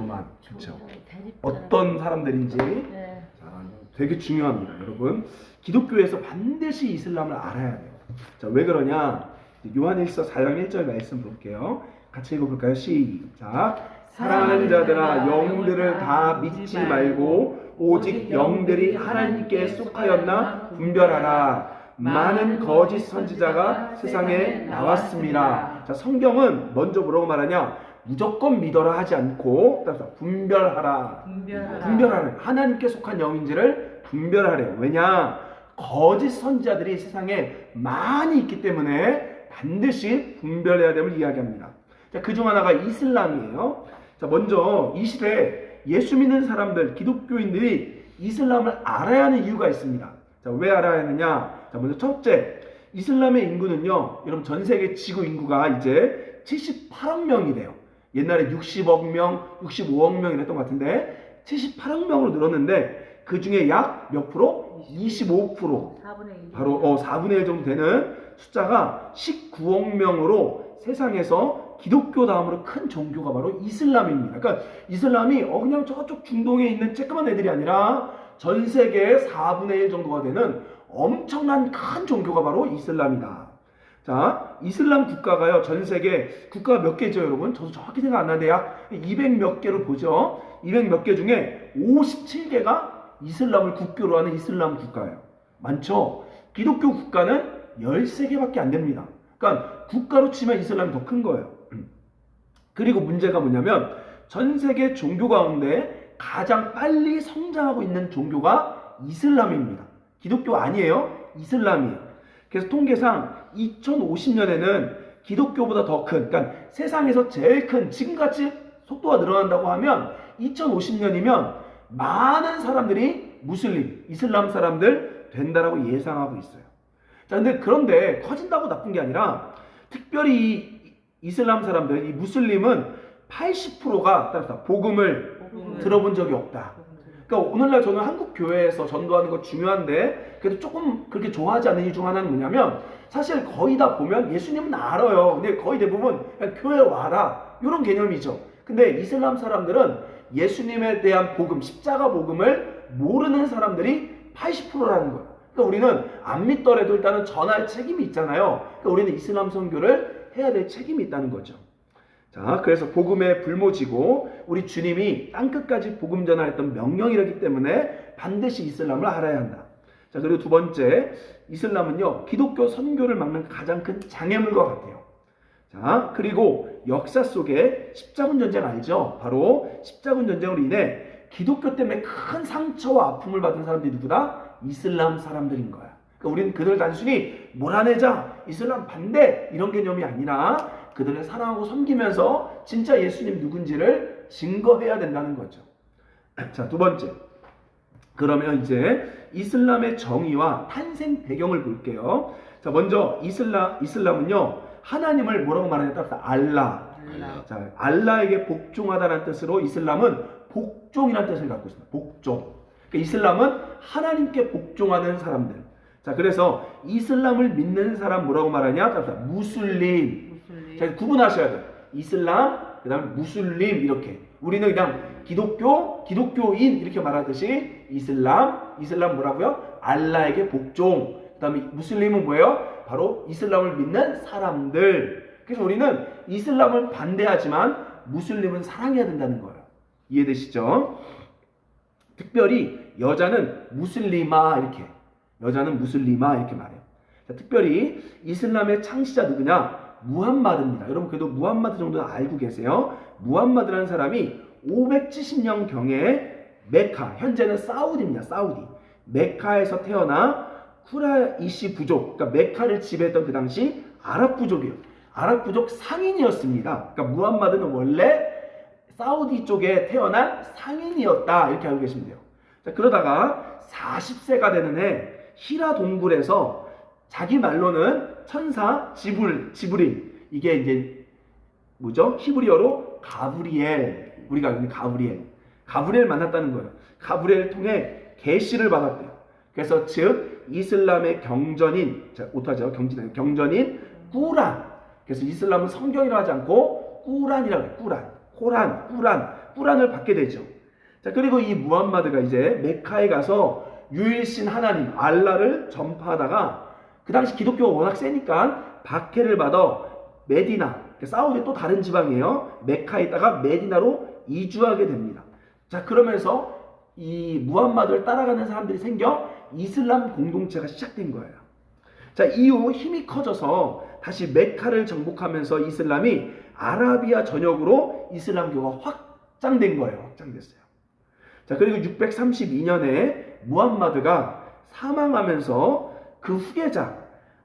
저만. 그렇죠. 어떤 사람들인지 네. 자, 되게 중요합니다. 여러분 기독교에서 반드시 이슬람을 알아야 돼요. 자, 왜 그러냐? 요한일서 4장 1절 말씀 볼게요. 같이 읽어볼까요? 시작. 사랑하는 자들아 영들을 다 믿지 말고 오직 영들이 하나님께 속하였나 분별하라. 많은 거짓 선지자가 세상에 나왔습니다. 자, 성경은 먼저 뭐라고 말하냐? 무조건 믿어라 하지 않고 따라서 분별하라. 분별하라. 하나님께 속한 영인지를 분별하래요. 왜냐? 거짓 선지자들이 세상에 많이 있기 때문에 반드시 분별해야 됨을 이야기합니다. 자, 그중 하나가 이슬람이에요. 자, 먼저 이 시대에 예수 믿는 사람들, 기독교인들이 이슬람을 알아야 하는 이유가 있습니다. 자, 왜 알아야 하느냐? 자, 먼저 첫째, 이슬람의 인구는요, 여러분 전 세계 지구 인구가 이제 78억 명이 돼요. 옛날에 60억 명, 65억 명 이랬던 것 같은데 78억 명으로 늘었는데 그 중에 약 몇 프로? 25%. 4분의 1. 바로 4분의 1 정도 되는 숫자가 19억 명으로 세상에서 기독교 다음으로 큰 종교가 바로 이슬람입니다. 그러니까 이슬람이 그냥 저쪽 중동에 있는 쬐끄만 애들이 아니라 전 세계의 4분의 1 정도가 되는 엄청난 큰 종교가 바로 이슬람이다. 자, 이슬람 국가가요, 전 세계 국가가 몇 개죠, 여러분? 저도 정확히 생각 안 나는데 약 200 몇 개로 보죠. 200 몇 개 중에 57개가 이슬람을 국교로 하는 이슬람 국가예요. 많죠? 기독교 국가는 13개밖에 안 됩니다. 그러니까 국가로 치면 이슬람이 더 큰 거예요. 그리고 문제가 뭐냐면 전 세계 종교 가운데 가장 빨리 성장하고 있는 종교가 이슬람입니다. 기독교 아니에요. 이슬람이에요. 그래서 통계상 2050년에는 기독교보다 더 큰, 그러니까 세상에서 제일 큰, 지금같이 속도가 늘어난다고 하면 2050년이면 많은 사람들이 무슬림, 이슬람 사람들 된다라고 예상하고 있어요. 자, 그런데 커진다고 나쁜 게 아니라 특별히 이슬람 사람들, 이 무슬림은 80%가 따라서 복음을 들어본 적이 없다. 그러니까 오늘날 저는 한국 교회에서 전도하는 거 중요한데 그래도 조금 그렇게 좋아하지 않는 이유 중 하나는 뭐냐면 사실 거의 다 보면 예수님은 알아요. 근데 거의 대부분 그냥 교회 와라 이런 개념이죠. 근데 이슬람 사람들은 예수님에 대한 복음, 십자가 복음을 모르는 사람들이 80%라는 거예요. 그러니까 우리는 안 믿더라도 일단은 전할 책임이 있잖아요. 그러니까 우리는 이슬람 선교를 해야 될 책임이 있다는 거죠. 자, 그래서 복음의 불모지고 우리 주님이 땅끝까지 복음 전하였던 명령이라기 때문에 반드시 이슬람을 알아야 한다. 자, 그리고 두 번째, 이슬람은요 기독교 선교를 막는 가장 큰 장애물과 같아요. 자, 그리고 역사 속에 십자군 전쟁 알죠? 바로 십자군 전쟁으로 인해 기독교 때문에 큰 상처와 아픔을 받은 사람들이 누구다? 이슬람 사람들인 거야. 그러니까 우리는 그들 단순히 몰아내자, 이슬람 반대 이런 개념이 아니라 그들을 사랑하고 섬기면서 진짜 예수님 누군지를 증거해야 된다는 거죠. 자, 두 번째. 그러면 이제 이슬람의 정의와 탄생 배경을 볼게요. 자, 먼저 이슬람은요 하나님을 뭐라고 말하냐에 따라서 알라. 자, 알라에게 복종하다는 뜻으로 이슬람은 복종이라는 뜻을 갖고 있습니다. 복종. 그러니까 이슬람은 하나님께 복종하는 사람들. 자, 그래서 이슬람을 믿는 사람 뭐라고 말하냐? 따라서 무슬림. 자, 구분하셔야 돼요. 이슬람, 그 다음에 무슬림 이렇게. 우리는 그냥 기독교인 이렇게 말하듯이 이슬람 뭐라고요? 알라에게 복종. 그 다음에 무슬림은 뭐예요? 바로 이슬람을 믿는 사람들. 그래서 우리는 이슬람을 반대하지만 무슬림은 사랑해야 된다는 거예요. 이해되시죠? 특별히 여자는 무슬리마 이렇게. 여자는 무슬리마 이렇게 말해요. 자, 특별히 이슬람의 창시자 누구냐? 무함마드입니다. 여러분 그래도 무함마드 정도는 알고 계세요. 무함마드라는 사람이 570년경에 메카, 현재는 사우디입니다. 사우디. 메카에서 태어나 쿠라이시 부족, 그러니까 메카를 지배했던 그 당시 아랍 부족이에요. 아랍 부족 상인이었습니다. 그러니까 무함마드는 원래 사우디 쪽에 태어난 상인이었다 이렇게 알고 계시면 돼요. 자, 그러다가 40세가 되는 해 히라 동굴에서 자기 말로는 천사 지브릴, 이게 이제 뭐죠? 히브리어로 가브리엘, 우리가 아는 가브리엘 만났다는 거예요. 가브리엘 통해 계시를 받았대요. 그래서 즉 이슬람의 경전인, 자, 오타죠. 경전인 꾸란. 그래서 이슬람은 성경이라고 하지 않고 꾸란이라고 해요. 꾸란. 꾸란을 받게 되죠. 자, 그리고 이 무함마드가 이제 메카에 가서 유일신 하나님 알라를 전파하다가 그 당시 기독교가 워낙 세니까 박해를 받아 메디나, 사우디 또 다른 지방이에요. 메카에 있다가 메디나로 이주하게 됩니다. 자, 그러면서 이 무함마드를 따라가는 사람들이 생겨 이슬람 공동체가 시작된 거예요. 자, 이후 힘이 커져서 다시 메카를 정복하면서 이슬람이 아라비아 전역으로 이슬람교가 확장된 거예요. 확장됐어요. 자, 그리고 632년에 무함마드가 사망하면서 그 후계자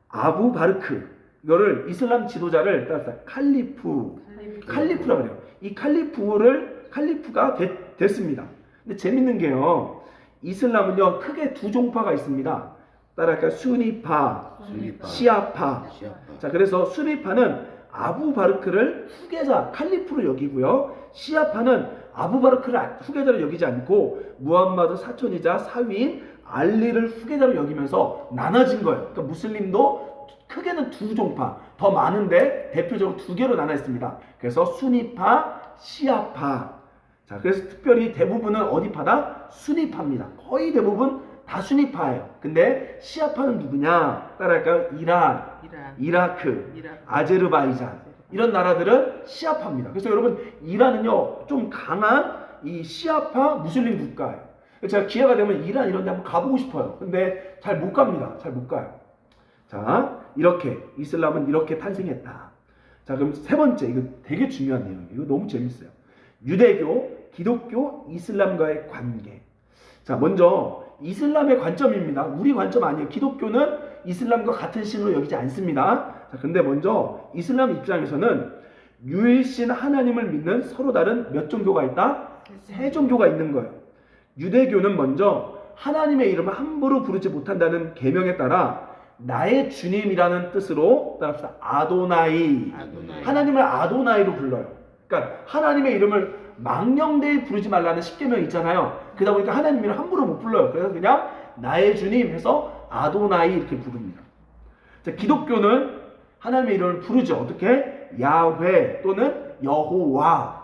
아부 바르크, 이거를 이슬람 지도자를 따라서 칼리프라 그래요. 이 칼리프가 됐습니다. 근데 재밌는 게요, 이슬람은요 크게 두 종파가 있습니다. 따라할까요? 수니파, 시아파. 자, 그래서 수니파는 아부 바르크를 후계자 칼리프로 여기고요, 시아파는 아부 바르크를 후계자로 여기지 않고 무함마드 사촌이자 사위인 알리를 후계자로 여기면서 나눠진 거예요. 그러니까 무슬림도 크게는 두 종파, 더 많은데 대표적으로 두 개로 나눠 있습니다. 그래서 수니파, 시아파. 자, 그래서 특별히 대부분은 어디 파다? 수니파입니다. 거의 대부분 다 수니파예요. 근데 시아파는 누구냐? 따라할까요? 이란, 이라크, 아제르바이잔, 이런 나라들은 시아파입니다. 그래서 여러분, 이란은요 좀 강한 이 시아파 무슬림 국가예요. 제가 기회가 되면 이란 이런 데 한번 가보고 싶어요. 근데 잘 못 갑니다. 잘 못 가요. 자, 이렇게 이슬람은 이렇게 탄생했다. 자, 그럼 세 번째, 이거 되게 중요한 내용이에요. 이거 너무 재밌어요. 유대교, 기독교, 이슬람과의 관계. 자, 먼저 이슬람의 관점입니다. 우리 관점 아니에요. 기독교는 이슬람과 같은 신으로 여기지 않습니다. 자, 근데 먼저 이슬람 입장에서는 유일신 하나님을 믿는 서로 다른 몇 종교가 있다? 세 종교가 있는 거예요. 유대교는 먼저 하나님의 이름을 함부로 부르지 못한다는 계명에 따라 나의 주님이라는 뜻으로, 따라합시다, 아도나이. 하나님을 아도나이로 불러요. 그러니까 하나님의 이름을 망령되이 부르지 말라는 십계명 있잖아요. 그러다 보니까 하나님 이름을 함부로 못 불러요. 그래서 그냥 나의 주님 해서 아도나이 이렇게 부릅니다. 자, 기독교는 하나님의 이름을 부르죠. 어떻게? 야훼 또는 여호와.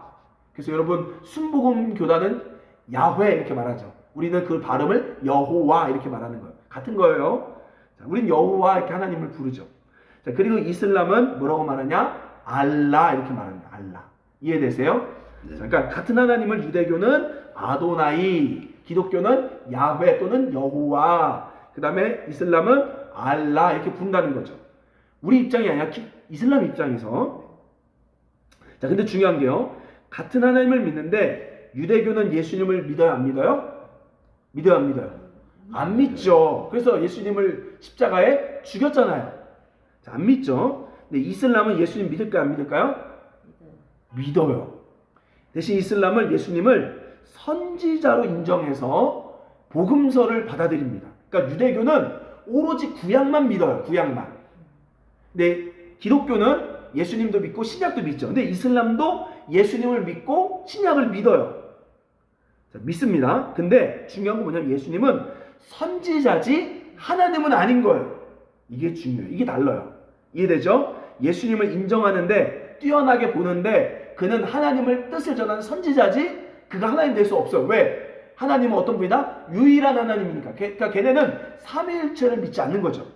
그래서 여러분, 순복음 교단은 야훼 이렇게 말하죠. 우리는 그 발음을 여호와 이렇게 말하는 거예요. 같은 거예요. 자, 우린 여호와 이렇게 하나님을 부르죠. 자, 그리고 이슬람은 뭐라고 말하냐? 알라 이렇게 말합니다. 알라. 이해되세요? 네. 자, 그러니까 같은 하나님을 유대교는 아도나이, 기독교는 야훼 또는 여호와, 그 다음에 이슬람은 알라 이렇게 부른다는 거죠. 우리 입장이 아니라 이슬람 입장에서. 자, 근데 중요한 게요, 같은 하나님을 믿는데 유대교는 예수님을 믿어요, 안 믿어요? 믿어요, 안 믿어요? 안 믿죠. 그래서 예수님을 십자가에 죽였잖아요. 자, 안 믿죠. 근데 이슬람은 예수님 믿을까요, 안 믿을까요? 믿어요. 대신 이슬람을, 예수님을 선지자로 인정해서 복음서를 받아들입니다. 그러니까 유대교는 오로지 구약만 믿어요. 구약만. 근데 기독교는 예수님도 믿고 신약도 믿죠. 근데 이슬람도 예수님을 믿고 신약을 믿어요. 자, 믿습니다. 근데 중요한 건 뭐냐면 예수님은 선지자지 하나님은 아닌 거예요. 이게 중요해요. 이게 달라요. 이해되죠? 예수님을 인정하는데, 뛰어나게 보는데 그는 하나님을 뜻을 전하는 선지자지 그가 하나님 될 수 없어요. 왜? 하나님은 어떤 분이다? 유일한 하나님이니까. 그러니까 걔네는 삼위일체를 믿지 않는 거죠.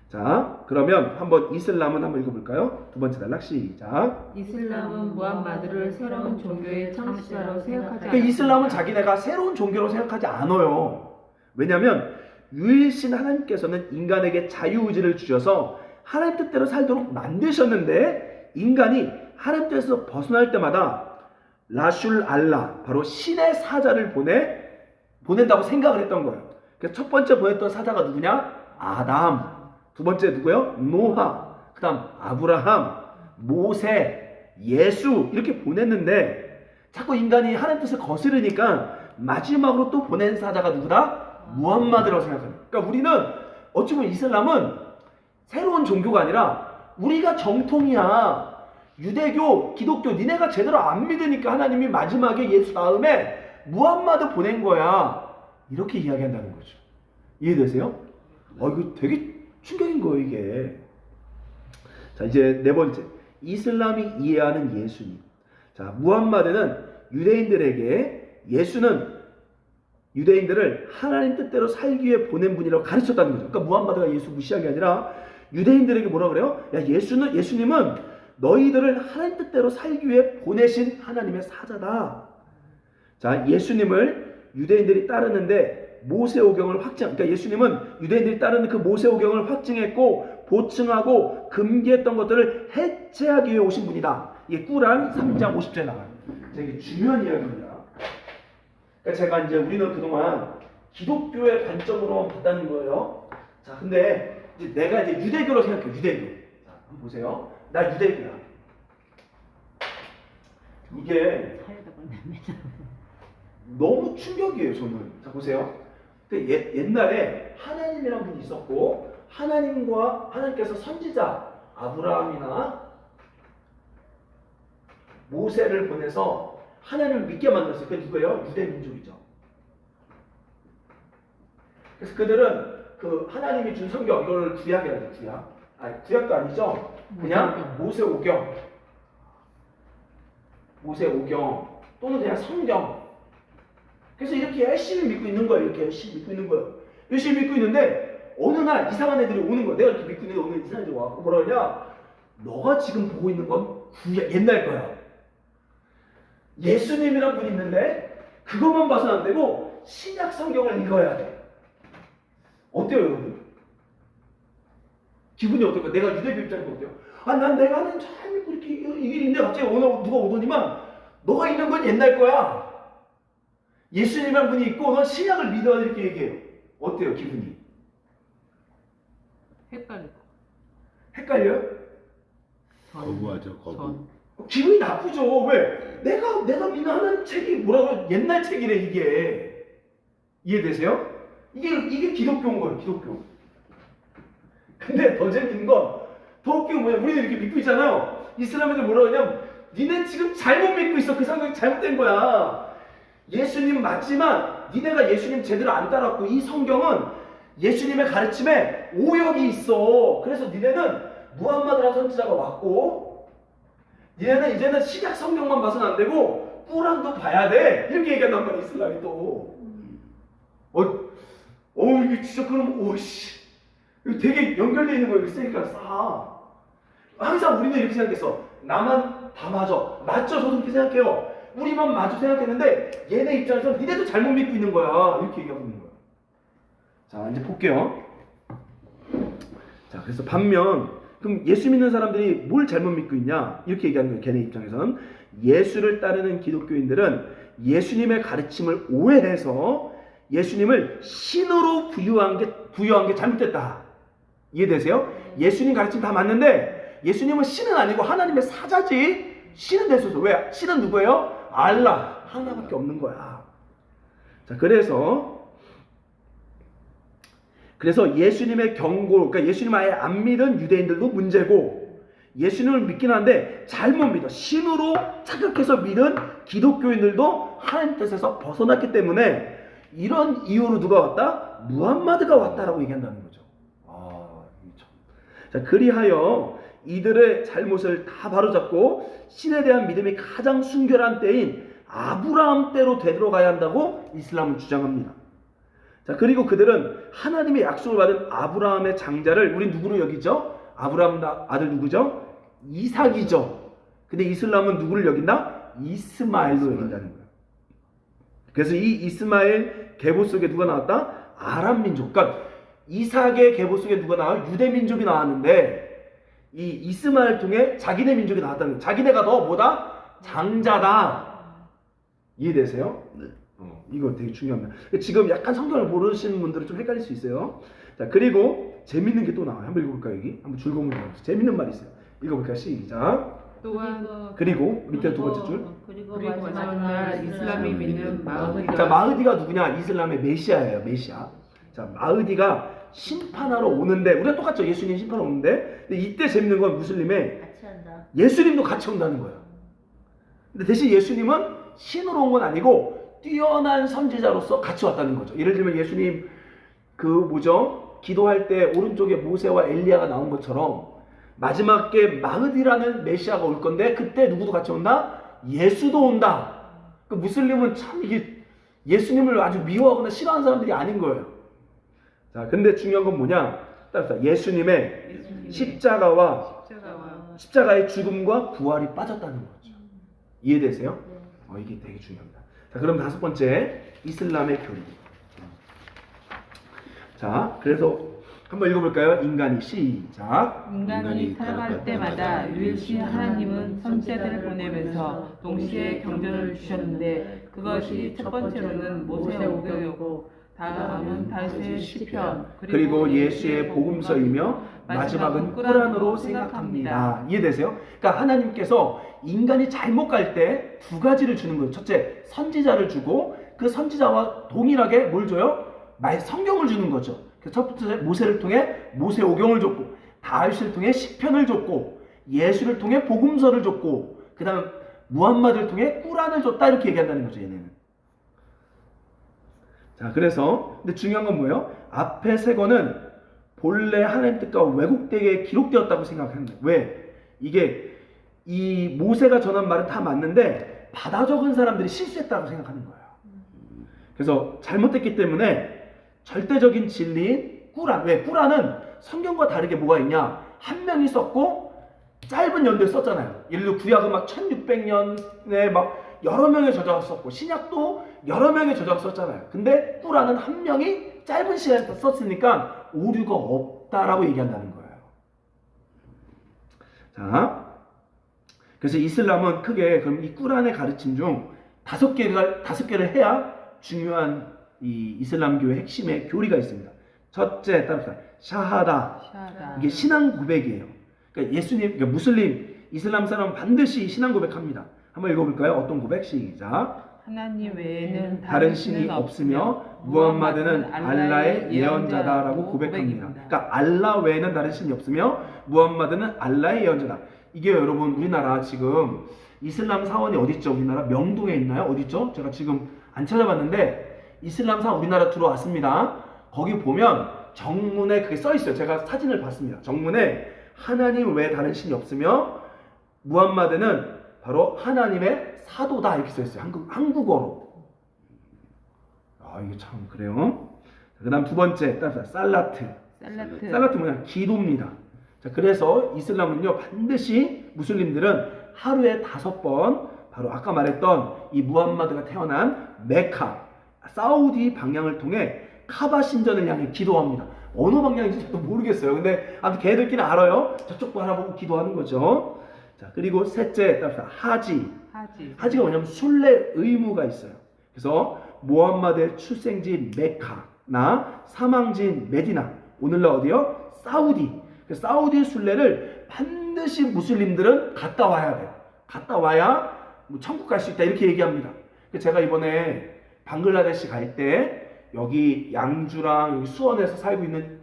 자, 그러면 한번 이슬람은 한번 읽어볼까요? 두 번째 단락 시작. 이슬람은 무함마드를 새로운 종교의 창시자로 생각하지 그러니까 이슬람은 자기네가 새로운 종교로 생각하지 않아요. 왜냐하면 유일신 하나님께서는 인간에게 자유의지를 주셔서 하나님 뜻대로 살도록 만드셨는데, 인간이 하나님 뜻에서 벗어날 때마다 라슐 알라, 바로 신의 사자를 보낸다고 생각을 했던 거예요. 그래서 첫 번째 보냈던 사자가 누구냐? 아담. 두 번째 누구요? 노아. 그 다음 아브라함, 모세, 예수, 이렇게 보냈는데 자꾸 인간이 하나님 뜻을 거스르니까 마지막으로 또 보낸 사자가 누구다? 무함마드라고 생각합니다. 그러니까 우리는 어찌 보면 이슬람은 새로운 종교가 아니라 우리가 정통이야. 유대교, 기독교, 니네가 제대로 안 믿으니까 하나님이 마지막에 예수 다음에 무함마드 보낸 거야. 이렇게 이야기한다는 거죠. 이해되세요? 이거 되게 충격인 거예요, 이게. 자, 이제 네 번째. 이슬람이 이해하는 예수님. 자, 무함마드는 유대인들에게 예수는 유대인들을 하나님 뜻대로 살기 위해 보낸 분이라고 가르쳤다는 거죠. 그러니까 무함마드가 예수 무시한 게 아니라 유대인들에게 뭐라 그래요? 야, 예수님은 너희들을 하나님 뜻대로 살기 위해 보내신 하나님의 사자다. 자, 예수님을 유대인들이 따르는데 모세오경을 그러니까 예수님은 유대인들이 따르는 그 모세오경을 확증했고 보충하고 금기했던 것들을 해체하기 위해 오신 분이다. 이게 꾸란 3장 50절에 나와요. 되게 중요한 이야기입니다. 그러니까 제가 이제 우리는 그동안 기독교의 관점으로만 봤다는 거예요. 자, 근데 이제 내가 이제 유대교로 생각해요. 유대교. 자, 한번 보세요. 나 유대교야. 이게 너무 충격이에요, 저는. 자, 보세요. 옛날에 하나님이라는 분이 있었고, 하나님께서 선지자 아브라함이나 모세를 보내서 하나님을 믿게 만들었어요. 그게 누구예요? 유대 민족이죠. 그래서 그들은 그 하나님이 준 성경, 이걸 구약이라고 해요. 구약. 아니, 구약도 아니죠. 그냥 모세오경 또는 그냥 성경. 그래서 이렇게 열심히 믿고 있는 거예요. 열심히 믿고 있는데 어느 날 이상한 애들이 오는 거야. 내가 이렇게 믿고 있는데 어느 날 이상한 애들이 와서 뭐라 그러냐? 너가 지금 보고 있는 건 옛날 거야. 예수님이란 분이 있는데 그것만 봐서는 안 되고 신약 성경을 읽어야 돼. 어때요, 여러분? 기분이 어떨까? 내가 유대교 입장에서 어때요? 난 내가 하는 잘 믿고 이렇게 이게 있는데 갑자기 오늘 누가 오더니만 너가 있는 건 옛날 거야. 예수님이란 분이 있고 넌 신약을 믿어야 돼, 이렇게 얘기해요. 어때요, 기분이? 헷갈려요? 거부하죠, 거부. 기분이 나쁘죠. 왜? 내가 믿는 하나님 책이 뭐라고 옛날 책이래, 이게. 이해되세요? 이게 기독교인 거예요, 기독교. 근데 더 재밌는 건, 더 웃긴 건 뭐냐? 우리는 이렇게 믿고 있잖아요. 이슬람 애들 뭐라고 하냐면, 니네 지금 잘못 믿고 있어. 그 성경이 잘못된 거야. 예수님 맞지만, 니네가 예수님 제대로 안 따랐고, 이 성경은 예수님의 가르침에 오역이 있어. 그래서 니네는 무함마드라는 선지자가 왔고, 니네는 이제는 신약 성경만 봐서는 안 되고 꾸란도 봐야 돼. 이렇게 얘기한단 말이야, 이슬람이 또. 이게 진짜 그럼 오씨, 이거 되게 연결되어 있는 거예요. 세니까 싸. 항상 우리는 이렇게 생각했어. 나만 다 맞죠? 저도 그렇게 생각해요. 우리만 맞죠 생각했는데 얘네 입장에서 니네도 잘못 믿고 있는 거야. 이렇게 얘기하고 있는 거야. 자, 이제 볼게요. 자, 그래서 반면 그럼 예수 믿는 사람들이 뭘 잘못 믿고 있냐? 이렇게 얘기하는 거예요. 걔네 입장에서는 예수를 따르는 기독교인들은 예수님의 가르침을 오해해서 예수님을 신으로 부여한 게 잘못됐다. 이해되세요? 예수님 가르침 다 맞는데 예수님은 신은 아니고 하나님의 사자지. 신은 됐어서 왜? 신은 누구예요? 알라. 하나밖에 없는 거야. 자, 그래서 예수님의 경고, 그러니까 예수님 아예 안 믿은 유대인들도 문제고, 예수님을 믿긴 한데 잘못 믿어 신으로 착각해서 믿은 기독교인들도 하나님 뜻에서 벗어났기 때문에 이런 이유로 누가 왔다? 무함마드가 왔다라고 얘기한다는 거죠. 자, 그리하여 이들의 잘못을 다 바로잡고 신에 대한 믿음이 가장 순결한 때인 아브라함 때로 되돌아가야 한다고 이슬람은 주장합니다. 자, 그리고 그들은 하나님의 약속을 받은 아브라함의 장자를 우리 누구로 여기죠? 아브라함 아들 누구죠? 이삭이죠. 근데 이슬람은 누구를 여긴다? 이스마엘로 여긴다는 거예요. 그래서 이 이스마엘 계보 속에 누가 나왔다? 아람 민족. 그러니까 이삭의 계보 속에 누가 나와요? 유대 민족이 나왔는데 이 이스마엘 통해 자기네 민족이 나왔다는 거예요. 자기네가 더 뭐다? 장자다. 이해되세요? 네. 이거 되게 중요합니다. 지금 약간 성경을 모르시는 분들은 좀 헷갈릴 수 있어요. 자, 그리고 재밌는 게 또 나와요. 한번 읽어볼까요? 여기 한번 줄거문 나와요. 재밌는 말이 있어요. 읽어볼까요? 시작. 그리고 밑에 두 번째 줄. 그리고 마지막 날 이슬람이 믿는 마흐디가. 자, 마흐디가 누구냐? 이슬람의 메시아예요. 메시아. 자, 마흐디가 심판하러 오는데, 우리가 똑같죠. 예수님 심판하러 오는데, 근데 이때 재밌는 건 무슬림의 같이 한다. 예수님도 같이 온다는 거예요. 근데 대신 예수님은 신으로 온 건 아니고 뛰어난 선지자로서 같이 왔다는 거죠. 예를 들면 예수님 기도할 때 오른쪽에 모세와 엘리야가 나온 것처럼 마지막에 마흐디라는 메시아가 올 건데 그때 누구도 같이 온다? 예수도 온다. 그 무슬림은 참 이게 예수님을 아주 미워하거나 싫어하는 사람들이 아닌 거예요. 자, 근데 중요한 건 뭐냐? 따라서 예수님의 십자가와 십자가의 죽음과 부활이 빠졌다는 거죠. 이해되세요? 이게 되게 중요합니다. 자, 그럼 다섯 번째, 이슬람의 교리. 자, 그래서 한번 읽어볼까요? 인간이 시작. 인간이 타락할 때마다 유일신 하나님은 선지자들을 보내면서 동시에 경전을 주셨는데 그것이 첫 번째로는 모세오경이고 다음은 다윗의 시편 그리고 예수의 복음서이며 마지막은 꾸란으로 생각합니다. 이해되세요? 그러니까 하나님께서 인간이 잘못 갈 때 두 가지를 주는 거예요. 첫째, 선지자를 주고 그 선지자와 동일하게 뭘 줘요? 성경을 주는 거죠. 첫 번째, 모세를 통해 모세오경을 줬고, 다윗을 통해 시편을 줬고, 예수를 통해 복음서를 줬고, 그 다음 무함마드를 통해 꾸란을 줬다, 이렇게 얘기한다는 거죠, 얘네는. 자, 그래서 근데 중요한 건 뭐예요? 앞에 세 권은 본래 하나님 뜻과 왜곡되게 기록되었다고 생각합니다. 왜? 이게 이 모세가 전한 말은 다 맞는데 받아 적은 사람들이 실수했다고 생각하는 거예요. 그래서 잘못됐기 때문에 절대적인 진리인 꾸란. 왜? 꾸란은 성경과 다르게 뭐가 있냐? 한 명이 썼고 짧은 연도에 썼잖아요. 예를 들어 구약은 막 1600년에 막 여러 명의 저자가 썼고 신약도 여러 명의 저자가 썼잖아요. 근데 꾸란은 한 명이 짧은 시간에 썼으니까 오류가 없다라고 얘기한다는 거예요. 자, 그래서 이슬람은 크게 그럼 이 꾸란의 가르침 중 다섯 개를 해야 중요한 이 이슬람교의 핵심의 교리가 있습니다. 첫째, 따릅시다. 샤하다. 이게 신앙 고백이에요. 그러니까 예수님, 그러니까 무슬림, 이슬람 사람은 반드시 신앙 고백합니다. 한번 읽어볼까요? 어떤 고백? 시작. 하나님 외에는 다른 신이 없으며 무함마드는 알라의 예언자다라고 고백합니다. 그러니까 알라 외에는 다른 신이 없으며 무함마드는 알라의 예언자다. 이게 여러분 우리나라 지금 이슬람 사원이 어디 있죠? 우리나라 명동에 있나요? 어디 있죠? 제가 지금 안 찾아봤는데 이슬람 사원 우리나라 들어왔습니다. 거기 보면 정문에 그게 써 있어요. 제가 사진을 봤습니다. 정문에 하나님 외에 다른 신이 없으며 무함마드는 바로 하나님의 사도다 이렇게 써 있어요. 한국어로. 이게 참 그래요. 그다음 두 번째, 살라트. 살라트 뭐냐? 기도입니다. 자, 그래서 이슬람은요 반드시 무슬림들은 하루에 5번 바로 아까 말했던 이 무함마드가 태어난 메카, 사우디 방향을 통해 카바 신전을 향해 기도합니다. 어느 방향인지 저도 모르겠어요. 근데 아무튼 걔들끼리 알아요. 저쪽 바라보고 기도하는 거죠. 자, 그리고 셋째, 하지가 뭐냐면 순례 의무가 있어요. 그래서 무함마드의 출생지인 메카나 사망지인 메디나, 오늘날 어디요? 사우디. 사우디 순례를 반드시 무슬림들은 갔다 와야 돼요. 갔다 와야 뭐 천국 갈 수 있다 이렇게 얘기합니다. 제가 이번에 방글라데시 갈 때 여기 양주랑 여기 수원에서 살고 있는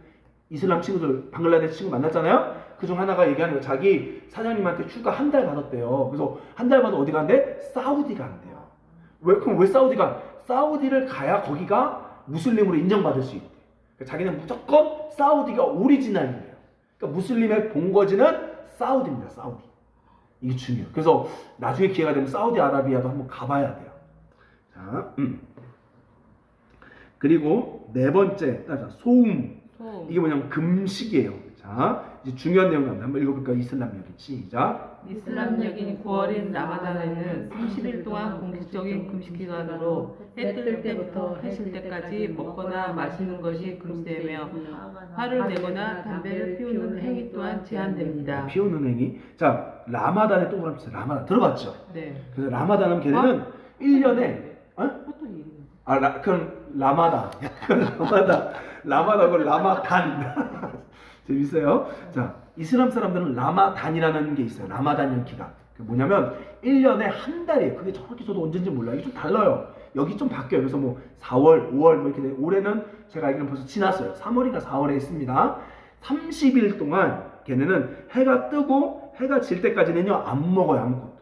이슬람 친구들, 방글라데시 친구 만났잖아요. 그중 하나가 얘기하는 거예요. 자기 사장님한테 휴가 한 달 받았대요. 그래서 한 달 받아 어디 간대? 사우디 간대요. 그럼 왜 사우디가? 사우디를 가야 거기가 무슬림으로 인정받을 수 있대. 자기는 무조건 사우디가 오리지널이에요. 그러니까 무슬림의 본거지는 사우디입니다. 사우디. 이게 중요해요. 그래서 나중에 기회가 되면 사우디아라비아도 한번 가봐야 돼요. 자, 그리고 네 번째, 소음. 이게 뭐냐면 금식이에요. 자, 이제 중요한 내용 나옵니다. 한번 읽어볼까요? 이슬람 여기 시작. 이슬람 여긴 9월인 라마단에는 30일 동안 공식적인 금식 기간으로 해 뜰 때부터 해 질 때까지 먹거나 마시는 것이 금지되며 화를 내거나 담배를 피우는 행위 또한 제한됩니다. 피우는 행위. 자, 라마단에 또 그럼 라마단 들어봤죠? 네. 그래서 라마단은 걔네는 1년에 그럼 라마다. 라마다고 라마단. 재밌어요. 자, 이슬람 사람들은 라마단이라는 게 있어요. 라마단 기간. 그 뭐냐면 1년에 한 달이에요. 그게 정확히 저도 언제인지 몰라요. 이게 좀 달라요. 여기 좀 바뀌어요. 그래서 뭐 4월, 5월 뭐 이렇게 돼요. 올해는 제가 알기로는 벌써 지났어요. 3월인가 4월에 있습니다. 30일 동안 걔네는 해가 뜨고 해가 질 때까지는요 안 먹어요. 아무것도.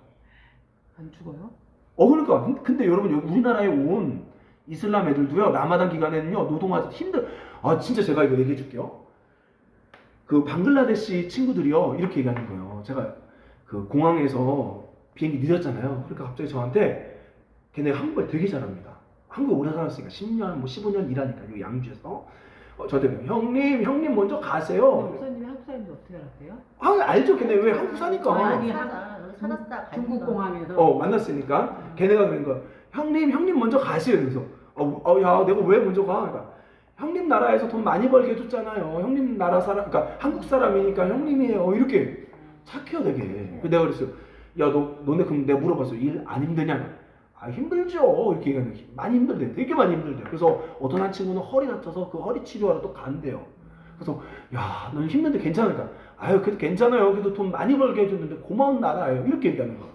안 죽어요? 그러니까 근데 여러분 여기 우리나라에 온 이슬람 애들도요 라마단 기간에는요 노동하기 힘들. 진짜 제가 이거 얘기해 줄게요. 그 방글라데시 친구들이요 이렇게 얘기하는 거예요. 제가 그 공항에서 비행기 늦었잖아요. 그러니까 갑자기 저한테 걔네 한국말 되게 잘합니다. 한국에 오래 살았으니까 10년, 뭐 15년 일하니까 요 양주에서 저한테 그래요. 형님 먼저 가세요. 목사님이 한국 사람인데 어떻게 알았대요? 알죠. 걔네 왜 한국 사니까. 아니, 살았다. 중국 공항에서 만났으니까 걔네가 그런 거. 형님 먼저 가세요. 그래서 야 내가 왜 먼저 가? 그러니까 형님 나라에서 돈 많이 벌게 해줬잖아요. 형님 나라 사람, 그러니까 한국 사람이니까 형님이에요. 이렇게 착해요 되게. 내가 그랬어요. 야 너네 그럼 내가 물어봤어요. 일 안 힘드냐? 힘들죠. 이렇게 얘기하는 게 많이 힘들대. 되게 많이 힘들대. 그래서 어떤 한 친구는 허리 다쳐서 그 허리 치료하러 또 간대요. 그래서 야 너는 힘든데 괜찮을까? 그래도 괜찮아요. 그래도 돈 많이 벌게 해줬는데 고마운 나라예요. 이렇게 얘기하는 거야.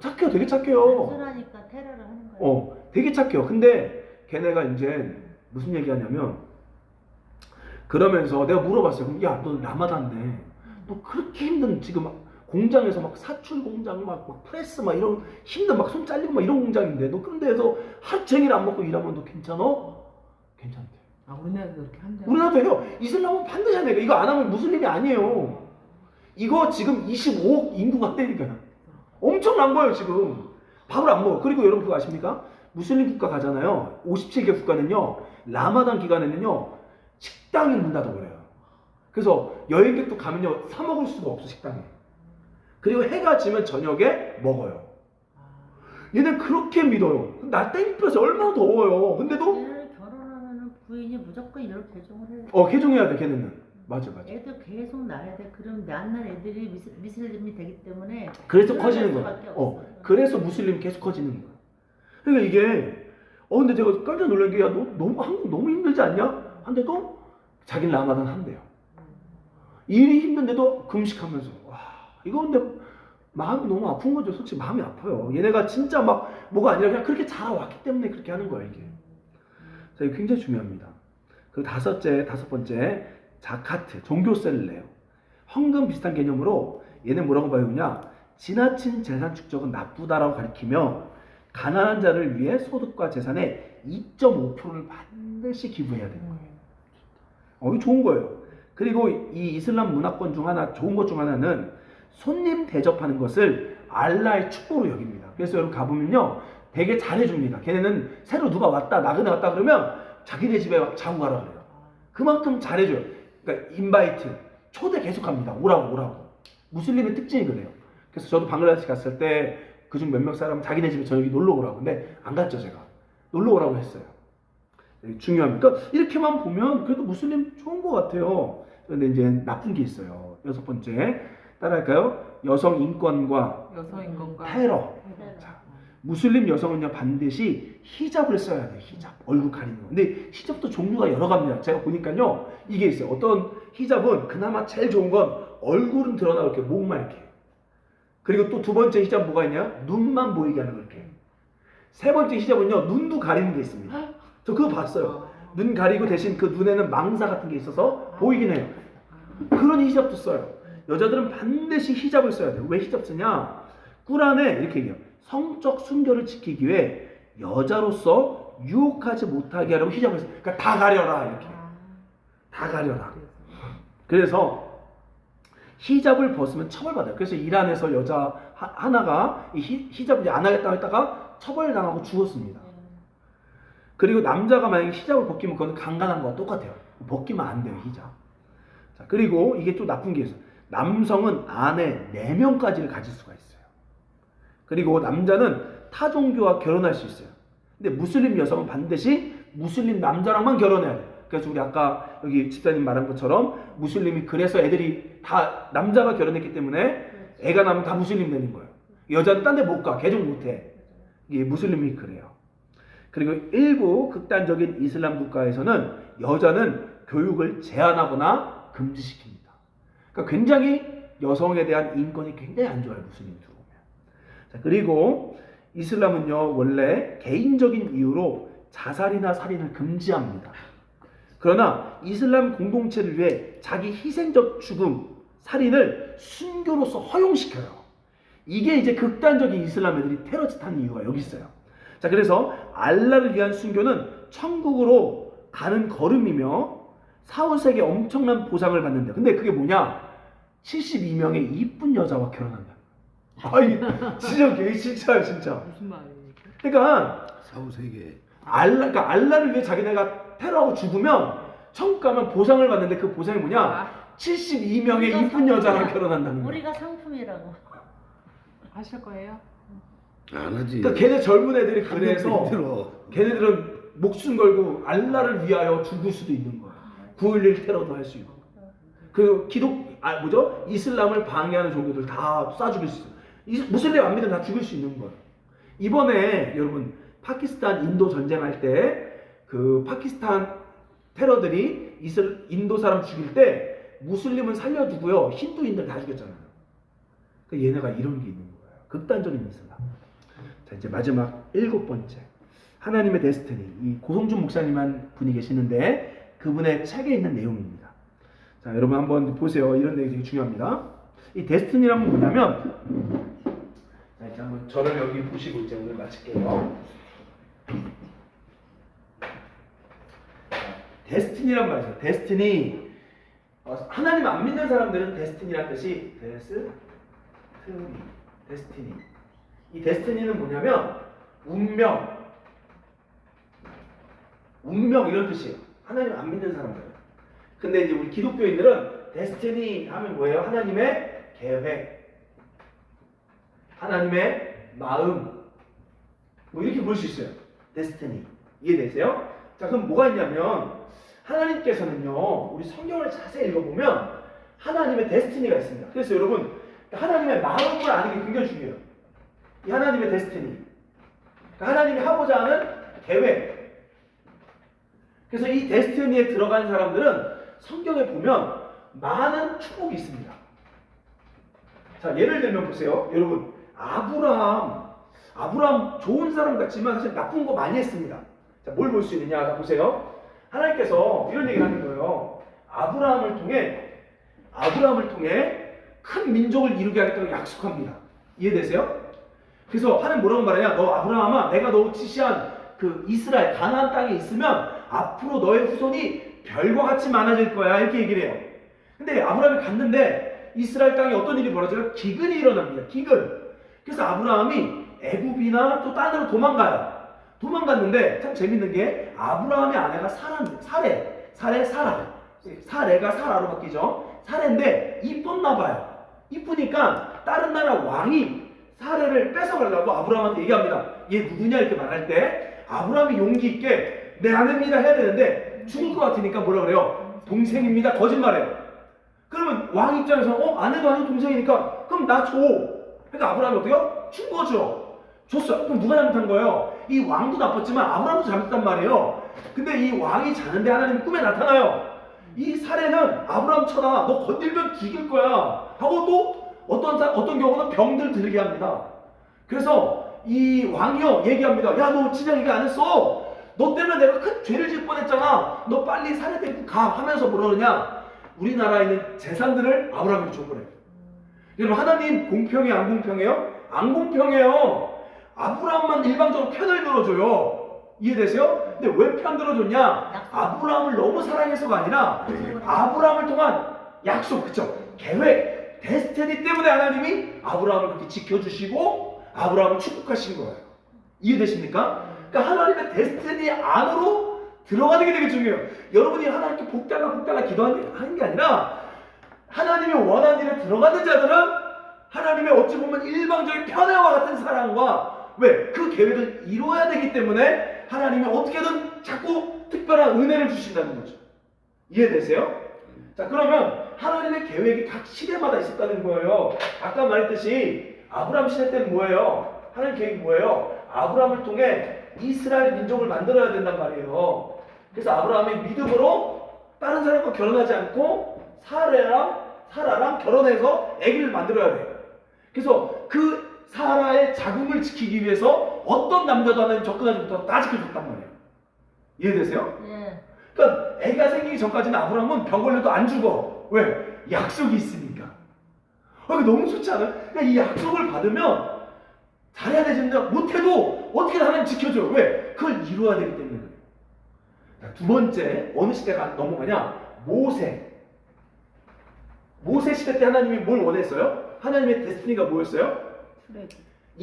착해요. 되게 착해요. 단순하니까 테러를 하는 거예요. 되게 착해요. 근데 걔네가 이제 무슨 얘기하냐면 그러면서 내가 물어봤어요. 그럼 야 너 라마단데 너 그렇게 힘든 지금 공장에서 막 사출 공장 막 프레스 막 이런 힘든 막 손 잘리고 막 이런 공장인데 너 그런 데에서 하루 종일 안 먹고 일하면 너 괜찮아? 괜찮대. 우리나라도 그렇게 한대. 우리나라도 해요. 이슬람은 반드시 해야 돼. 이거 안 하면 무슬림이 아니에요. 이거 지금 25억 인구가 한다니까요. 엄청난 거예요 지금. 밥을 안 먹어. 그리고 여러분 그거 아십니까? 무슬림 국가 가잖아요. 57개 국가는요. 라마단 기간에는요. 식당이 문 닫아버려요. 그래서 여행객도 가면요. 사 먹을 수가 없어 식당에. 그리고 해가 지면 저녁에 먹어요. 얘는 그렇게 믿어요. 나 땡볕에 얼마나 더워요. 근데도 얘를 결혼하면 부인이 무조건 이걸 개종을 해요. 개종해야 돼 걔네는. 맞아. 애들 계속 낳아야 돼. 그럼 낳는 애들이 미슬림이 되기 때문에 그래서 커지는 수밖에 거야. 없어요. 그래서 무슬림이 계속 커지는 거야. 그러니까 이게 근데 제가 깜짝 놀란 게 야 너 너무 한국 너무 힘들지 않냐? 한데도 자기는 라마단 한대요. 일이 힘든데도 금식하면서 와 이거 근데 마음이 너무 아픈 거죠. 솔직히 마음이 아파요. 얘네가 진짜 막 뭐가 아니라 그냥 그렇게 자라왔기 때문에 그렇게 하는 거야 이게. 자, 이거 굉장히 중요합니다. 그 다섯 번째 자카트 종교세를 내요. 헌금 비슷한 개념으로 얘는 뭐라고 봐요냐? 지나친 재산 축적은 나쁘다라고 가리키며 가난한 자를 위해 소득과 재산의 2.5%를 반드시 기부해야 되는 거예요. 이거 좋은 거예요. 그리고 이 이슬람 문화권 중 하나 좋은 것 중 하나는 손님 대접하는 것을 알라의 축복으로 여깁니다. 그래서 여러분 가보면요 되게 잘해줍니다. 걔네는 새로 누가 왔다 나그네 왔다 그러면 자기네 집에 자고 가라 그래요. 그만큼 잘해줘요. 그러니까 인바이트 초대 계속합니다. 오라고. 무슬림의 특징이 그래요. 그래서 저도 방글라데시 갔을 때 그중 몇몇 사람은 자기네 집에 저녁에 놀러 오라고. 근데 안 갔죠 제가. 놀러 오라고 했어요. 중요합니다. 그러니까 이렇게만 보면 그래도 무슬림 좋은 것 같아요. 그런데 이제 나쁜 게 있어요. 6번째 따라할까요? 여성 인권과 테러. 자, 무슬림 여성은요 반드시 히잡을 써야 돼요. 히잡 얼굴 가리는 거. 근데 히잡도 종류가 여러 갑니다. 제가 보니까요 이게 있어요. 어떤 히잡은 그나마 제일 좋은 건 얼굴은 드러나고 이렇게 목만 이렇게. 그리고 또 두 번째 히잡 뭐가 있냐? 눈만 보이게 하는 거 이렇게. 세 번째 히잡은요 눈도 가리는 게 있습니다. 저 그거 봤어요. 눈 가리고 대신 그 눈에는 망사 같은 게 있어서 보이긴 해요. 그런 히잡도 써요. 여자들은 반드시 히잡을 써야 돼요. 왜 히잡 쓰냐? 꾸란에 이렇게 얘기해요. 성적 순결을 지키기 위해 여자로서 유혹하지 못하게 하려고 히잡을 써요. 그러니까 다 가려라 이렇게. 다 가려라. 그래서 히잡을 벗으면 처벌받아요. 그래서 이란에서 여자 하나가 히잡을 안 하겠다고 했다가 처벌당하고 죽었습니다. 그리고 남자가 만약에 히잡을 벗기면 그건 강간한 거와 똑같아요. 벗기면 안 돼요 히잡. 자, 그리고 이게 또 나쁜 게 있어요. 남성은 아내 4명까지를 가질 수가 있어요. 그리고 남자는 타 종교와 결혼할 수 있어요. 근데 무슬림 여성은 반드시 무슬림 남자랑만 결혼해야 돼요. 그래서 우리 아까 여기 집사님 말한 것처럼 무슬림이 그래서 애들이 다 남자가 결혼했기 때문에 애가 나면 다 무슬림 되는 거예요. 여자는 딴 데 못 가. 개종 못 해. 이게 무슬림이 그래요. 그리고 일부 극단적인 이슬람 국가에서는 여자는 교육을 제한하거나 금지시킵니다. 그러니까 굉장히 여성에 대한 인권이 굉장히 안 좋아요. 무슬림 들어오면. 자, 그리고 이슬람은요 원래 개인적인 이유로 자살이나 살인을 금지합니다. 그러나 이슬람 공동체를 위해 자기 희생적 죽음, 살인을 순교로서 허용시켜요. 이게 이제 극단적인 이슬람 애들이 테러짓 하는 이유가 여기 있어요. 자, 그래서 알라를 위한 순교는 천국으로 가는 걸음이며 사후세계 엄청난 보상을 받는다. 근데 그게 뭐냐? 72명의 이쁜 여자와 결혼한다. 아니 진짜 진짜요 진짜. 무슨 말이에요? 그러니까 사후 세계. 그러니까 알라를 위해 자기네가 테러하고 죽으면 천국 가면 보상을 받는데 그 보상이 뭐냐? 72명의 이쁜 여자랑 결혼한다는 거야. 우리가 상품이라고. 하실 거예요? 안 하지. 그러니까 걔네 젊은 애들이 그래서 힘들어. 걔네들은 목숨 걸고 알라를 위하여 죽을 수도 있는 거야. 9.11 테러도 할 수 있고. 그 이슬람을 방해하는 종교들 다 쏴 죽일 수 있어. 무슬림 안 믿으면 다 죽일 수 있는 거야. 이번에 여러분 파키스탄 인도 전쟁할 때 그 파키스탄 테러들이 인도 사람 죽일 때 무슬림은 살려두고요 힌두인들 다 죽였잖아요. 그러니까 얘네가 이런 게 있는 거예요. 극단적인 이슬람. 자 이제 마지막 7번째 하나님의 데스티니. 이 고성준 목사님한 분이 계시는데 그분의 책에 있는 내용입니다. 자 여러분 한번 보세요. 이런 내용이 되게 중요합니다. 이 데스티니란 건 뭐냐면 자 이제 한번 저를 여기 보시고 이제 오늘 마칠게요. 데스티니란 말이죠. 데스티니. 하나님 안 믿는 사람들은 데스티니란 뜻이 데스티니. 이 데스티니는 뭐냐면 운명 이런 뜻이에요. 하나님 안 믿는 사람들은. 근데 이제 우리 기독교인들은 데스티니 하면 뭐예요? 하나님의 계획, 하나님의 마음, 뭐 이렇게 볼 수 있어요. 데스티니. 이해되세요? 자 그럼 뭐가 있냐면 하나님께서는요 우리 성경을 자세히 읽어보면 하나님의 데스티니가 있습니다. 그래서 여러분 하나님의 마음을 아는 게 굉장히 중요해요. 이 하나님의 데스티니, 그러니까 하나님이 하고자 하는 계획. 그래서 이 데스티니에 들어간 사람들은 성경에 보면 많은 축복이 있습니다. 자 예를 들면 보세요. 여러분 아브라함 좋은 사람 같지만 사실 나쁜 거 많이 했습니다. 자, 뭘 볼 수 있느냐? 자, 보세요. 하나님께서 이런 얘기를 하는 거예요. 아브라함을 통해 큰 민족을 이루게 하겠다고 약속합니다. 이해되세요? 그래서 하나님 뭐라고 말하냐? 너 아브라함아, 내가 너 지시한 그 이스라엘 가나안 땅에 있으면 앞으로 너의 후손이 별과 같이 많아질 거야. 이렇게 얘기를 해요. 근데 아브라함이 갔는데 이스라엘 땅에 어떤 일이 벌어져요? 기근이 일어납니다. 기근. 그래서 아브라함이 애굽이나 또 딴 데로 도망갔는데 참 재밌는 게 아브라함의 아내가 사레가 사라로 바뀌죠. 사레인데 이뻤나 봐요. 이쁘니까 다른 나라 왕이 사레를 뺏어가려고 아브라함한테 얘기합니다. 얘 누구냐 이렇게 말할 때 아브라함이 용기 있게 내 아내입니다 해야 되는데 죽을 것 같으니까 뭐라 그래요? 동생입니다. 거짓말해요. 그러면 왕 입장에서 아내도 아니고 동생이니까 그럼 나 줘. 그러니까 아브라함이 어때요? 준 거죠. 줬어요. 그럼 누가 잘못한 거예요? 이 왕도 나빴지만 아브라함도 잘못했단 말이에요. 근데 이 왕이 자는데 하나님이 꿈에 나타나요. 이 사례는 아브라함 쳐다. 너 건들면 죽일 거야. 하고 또 어떤 경우는 병들 들게 합니다. 그래서 이 왕이요 얘기합니다. 야 너 진짜 얘기 안 했어. 너 때문에 내가 큰 죄를 지을 뻔했잖아. 너 빨리 사례 데리고 가 하면서 뭐라 그러냐. 우리나라에 있는 재산들을 아브라함에게 줘버려요. 여러분 하나님 공평해요? 안 공평해요? 안 공평해요. 아브라함만 일방적으로 편을 들어줘요. 이해되세요? 근데 왜 편 들어줬냐? 아브라함을 너무 사랑해서가 아니라 아브라함을 통한 약속, 그쵸? 계획, 데스티니 때문에 하나님이 아브라함을 그렇게 지켜주시고 아브라함을 축복하신 거예요. 이해되십니까? 그러니까 하나님의 데스티니 안으로 들어가는 게 되게 중요해요. 여러분이 하나님께 복달라 기도하는 게 아니라 하나님이 원하는 일에 들어가는 자들은 하나님의 어찌 보면 일방적인 편애와 같은 사랑과 왜? 그 계획을 이루어야 되기 때문에 하나님이 어떻게든 자꾸 특별한 은혜를 주신다는 거죠. 이해되세요? 자 그러면 하나님의 계획이 각 시대마다 있었다는 거예요. 아까 말했듯이 아브라함 시대 때는 뭐예요? 하나님 계획이 뭐예요? 아브라함을 통해 이스라엘 민족을 만들어야 된단 말이에요. 그래서 아브라함의 믿음으로 다른 사람과 결혼하지 않고 사라랑 결혼해서 아기를 만들어야 돼요. 그래서 그 사라의 자궁을 지키기 위해서 어떤 남자도 하나님 접근하지 못하고 다 지켜줬단 말이에요. 이해되세요? 예. 그러니까 애가 생기기 전까지는 아브라함은 병 걸려도 안 죽어. 왜? 약속이 있으니까. 이거 너무 좋지 않아요? 그러니까 이 약속을 받으면 잘해야 되는데 못해도 어떻게든 하나님 지켜줘요. 왜? 그걸 이루어야 되기 때문에. 두 번째, 어느 시대가 넘어가냐? 모세 시대 때 하나님이 뭘 원했어요? 하나님의 데스티니가 뭐였어요?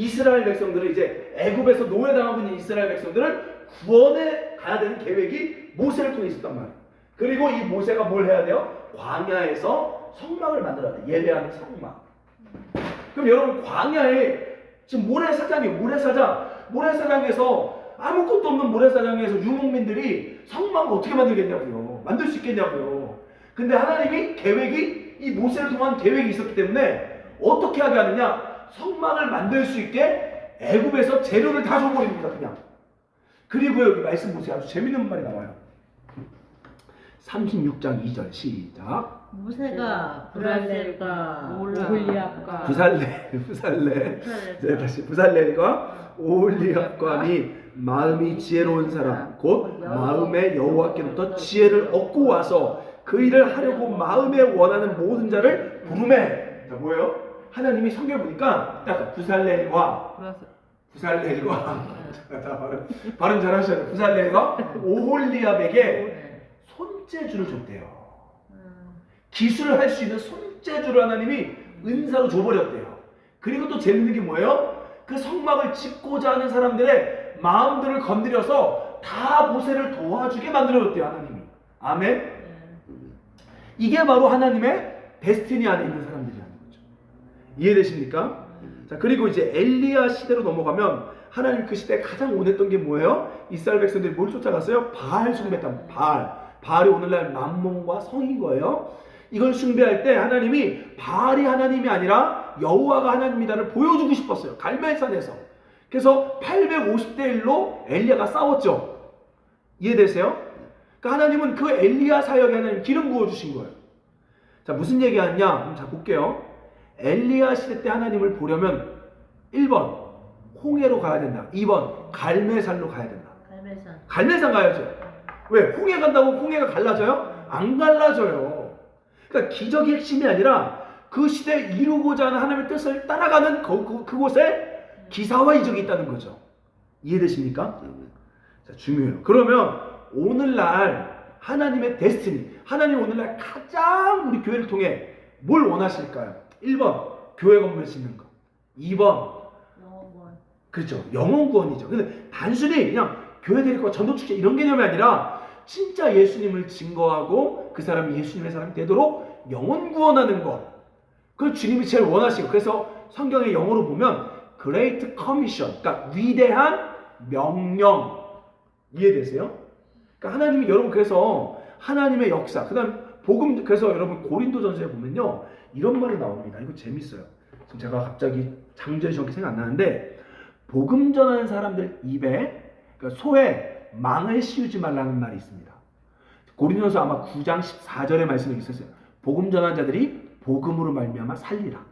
이스라엘 백성들을 이제 애굽에서 노예당하고 있는 이스라엘 백성들을 구원해 가야 되는 계획이 모세를 통해 있었단 말이에요. 그리고 이 모세가 뭘 해야 돼요? 광야에서 성막을 만들어야 돼. 예배하는 성막. 그럼 여러분 광야에 지금 모래사장이에요. 모래사장에서 아무것도 없는 모래사장에서 유목민들이 성막을 어떻게 만들겠냐고요. 만들 수 있겠냐고요. 근데 하나님이 계획이 이 모세를 통한 계획이 있었기 때문에 어떻게 하게 하느냐? 성막을 만들 수 있게 애굽에서 재료를 다 줘버립니다. 그냥. 그리고 여기 말씀 보세요. 아주 재밌는 말이 나와요. 36장 2절 시작. 모세가 브랄렐과 오홀리압과 부살렐 네, 다시 부살렐과 오홀리압과니 마음이 지혜로운 사람 곧 마음에 여호와께로부터 지혜를 얻고 와서 그 일을 하려고 마음에 원하는 모든 자를 부르매. 자, 뭐예요? 하나님이 성경 보니까 딱 부살렐과 발음 잘하셔야 돼요. 부살렐과 오홀리압에게 손재주를 줬대요. 기술을 할 수 있는 손재주를 하나님이 은사로 줘버렸대요. 그리고 또 재밌는 게 뭐예요? 그 성막을 짓고자 하는 사람들의 마음들을 건드려서 다 모세를 도와주게 만들어줬대요. 하나님이. 아멘. 이게 바로 하나님의 데스티니 안에 있는 사람들이라는 거죠. 이해되십니까? 자, 그리고 이제 엘리야 시대로 넘어가면 하나님 그 시대에 가장 원했던 게 뭐예요? 이스라엘 백성들이 뭘 쫓아갔어요? 바알 숭배했다. 바알이 오늘날 만몬과 성인 거예요. 이걸 숭배할 때 하나님이 바알이 하나님이 아니라 여호와가 하나님이다를 보여주고 싶었어요. 갈멜산에서. 그래서 850대 1로 엘리야가 싸웠죠. 이해되세요? 그러니까 하나님은 그 엘리야 사역에 하나님 기름 부어주신 거예요. 자, 무슨 얘기하냐? 자, 볼게요. 엘리야 시대 때 하나님을 보려면 1번 홍해로 가야 된다. 2번 갈멜산로 가야 된다. 갈멜산 가야죠. 왜? 홍해 간다고 홍해가 갈라져요? 안 갈라져요. 그러니까 기적이 핵심이 아니라 그 시대에 이루고자 하는 하나님의 뜻을 따라가는 그곳에 기사와 이적이 있다는 거죠. 이해되십니까? 자, 중요해요. 그러면 오늘날 하나님의 데스티니, 하나님 오늘날 가장 우리 교회를 통해 뭘 원하실까요? 1번 교회 건물 짓는 거, 2번 영어권. 그렇죠, 영혼 구원이죠. 근데 단순히 그냥 교회 데리고 전도축제 이런 개념이 아니라 진짜 예수님을 증거하고 그 사람이 예수님의 사람이 되도록 영혼 구원하는 것, 그걸 주님이 제일 원하시고, 그래서 성경의 영어로 보면 Great Commission, 그러니까 위대한 명령. 이해되세요? 그러니까 하나님이 여러분, 그래서 하나님의 역사, 그 다음 복음, 그래서 여러분 고린도전서에 보면요 이런 말이 나옵니다. 이거 재밌어요. 지금 제가 갑자기 장전이 정확히 생각 안 나는데, 복음 전하는 사람들 입에, 그러니까 소에 망을 씌우지 말라는 말이 있습니다. 고린도전서 아마 9장 14절의 말씀이 있었어요. 복음 전하는 자들이 복음으로 말미암아 살리라.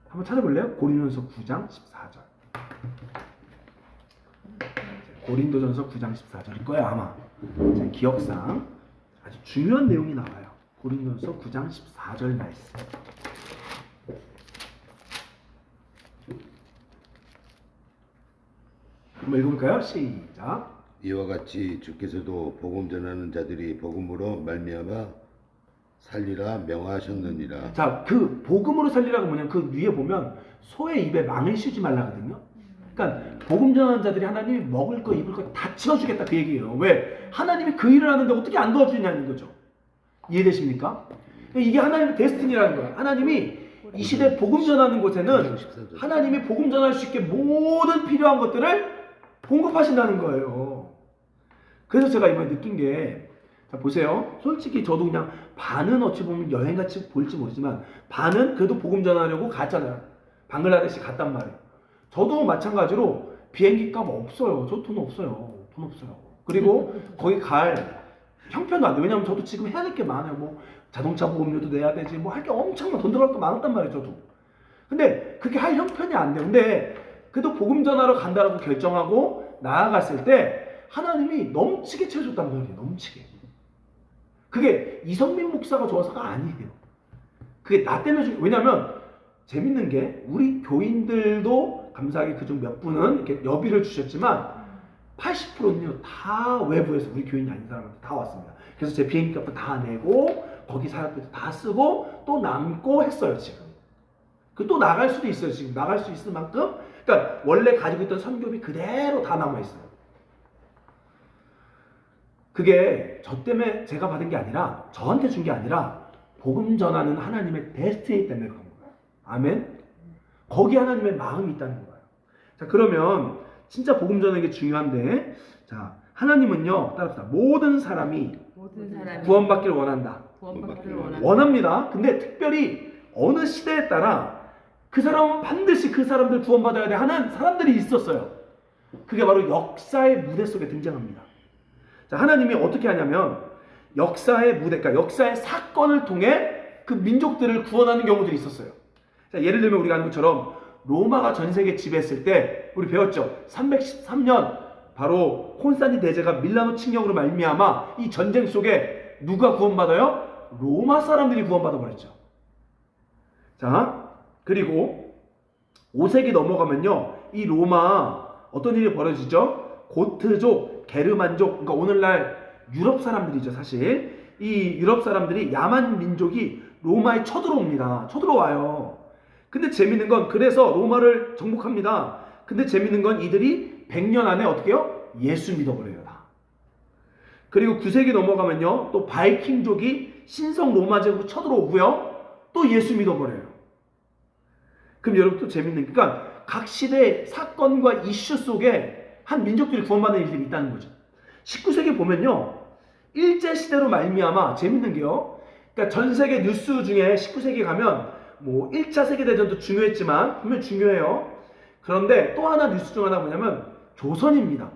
한번 찾아볼래요? 고린도전서 9장 14절. 고린도전서 9장 14절일 거예요 아마. 제 기억상 아주 중요한 내용이 나와요. 고린도전서 9장 14절 말씀. 한번 읽어볼까요? 시작. 이와 같이 주께서도 복음 전하는 자들이 복음으로 말미암아 살리라 명하셨느니라. 자, 그 복음으로 살리라가 뭐냐면 그 위에 보면 소의 입에 망을 씌우지 말라거든요. 그러니까 복음 전하는 자들이 하나님이 먹을 거 입을 거 다 채워주겠다 그 얘기예요. 왜? 하나님이 그 일을 하는데 어떻게 안 도와주냐는 거죠. 이해되십니까? 이게 하나님의 데스티니라는 거예요. 하나님이 이 시대 복음 전하는 곳에는 하나님이 복음 전할 수 있게 모든 필요한 것들을 공급하신다는 거예요. 그래서 제가 이번에 느낀 게, 자 보세요. 솔직히 저도 그냥 반은 어찌 보면 여행같이 볼지 모르지만 반은 그래도 복음 전하려고 갔잖아요. 방글라데시 갔단 말이에요. 저도 마찬가지로 비행기 값 없어요. 저 돈 없어요. 돈 없어요. 그리고 거기 갈 형편도 안 돼요. 왜냐면 저도 지금 해야 될 게 많아요. 뭐 자동차 보험료도 내야 되지, 뭐 할 게 엄청나 돈 들어갈 게 많았단 말이에요. 저도. 근데 그렇게 할 형편이 안 돼요. 근데 그래도 복음 전하러 간다라고 결정하고 나아갔을 때 하나님이 넘치게 채워줬단 말이에요. 넘치게. 그게 이성민 목사가 좋아서가 아니에요. 그게 나 때문에 왜냐면 재밌는 게 우리 교인들도 감사하게 그중 몇 분은 이렇게 여비를 주셨지만 80%는요 다 외부에서 우리 교인이 아닌 사람한테 다 왔습니다. 그래서 제 비행기 값도 다 내고 거기 사역비도 다 쓰고 또 남고 했어요 지금. 그 또 나갈 수도 있어요. 지금 나갈 수 있을 만큼, 그러니까 원래 가지고 있던 선교비 그대로 다 남아 있어요. 그게 저 때문에 제가 받은 게 아니라, 저한테 준 게 아니라 복음 전하는 하나님의 데스티니 때문에 그런 거예요. 아멘. 거기 하나님의 마음이 있다는 거예요. 자, 그러면 진짜 복음 전하는 게 중요한데, 자, 하나님은요, 따라합시다. 모든 사람이 구원받기를 원한다. 구원받기를 원한다. 원합니다. 근데 특별히 어느 시대에 따라 그 사람은 반드시 그 사람들 구원받아야 돼 하는 사람들이 있었어요. 그게 바로 역사의 무대 속에 등장합니다. 자, 하나님이 어떻게 하냐면 역사의 무대, 그러니까 역사의 사건을 통해 그 민족들을 구원하는 경우들이 있었어요. 자, 예를 들면 우리가 아는 것처럼 로마가 전 세계 지배했을 때 우리 배웠죠. 313년 바로 콘스탄틴 대제가 밀라노 침략으로 말미암아 이 전쟁 속에 누가 구원받아요? 로마 사람들이 구원받아 버렸죠. 자, 그리고 5세기 넘어가면요, 이 로마 어떤 일이 벌어지죠? 고트족, 게르만족, 그러니까 오늘날 유럽 사람들이죠. 사실 이 유럽 사람들이 야만 민족이 로마에 쳐들어옵니다. 쳐들어와요. 근데 재밌는 건, 그래서 로마를 정복합니다. 근데 재밌는 건 이들이 100년 안에 어떻게 해요? 예수 믿어버려요. 다. 그리고 9세기 넘어가면요, 또 바이킹족이 신성 로마 제국으로 쳐들어오고요, 또 예수 믿어버려요. 그럼 여러분 또 재밌는, 그러니까 각 시대의 사건과 이슈 속에 한 민족들이 구원받는 일들이 있다는 거죠. 19세기 보면요, 일제시대로 말미암아 재밌는 게요, 그러니까 전 세계 뉴스 중에 19세기 가면 뭐 1차 세계대전도 중요했지만 분명 중요해요. 그런데 또 하나 뉴스 중 하나 뭐냐면 조선입니다.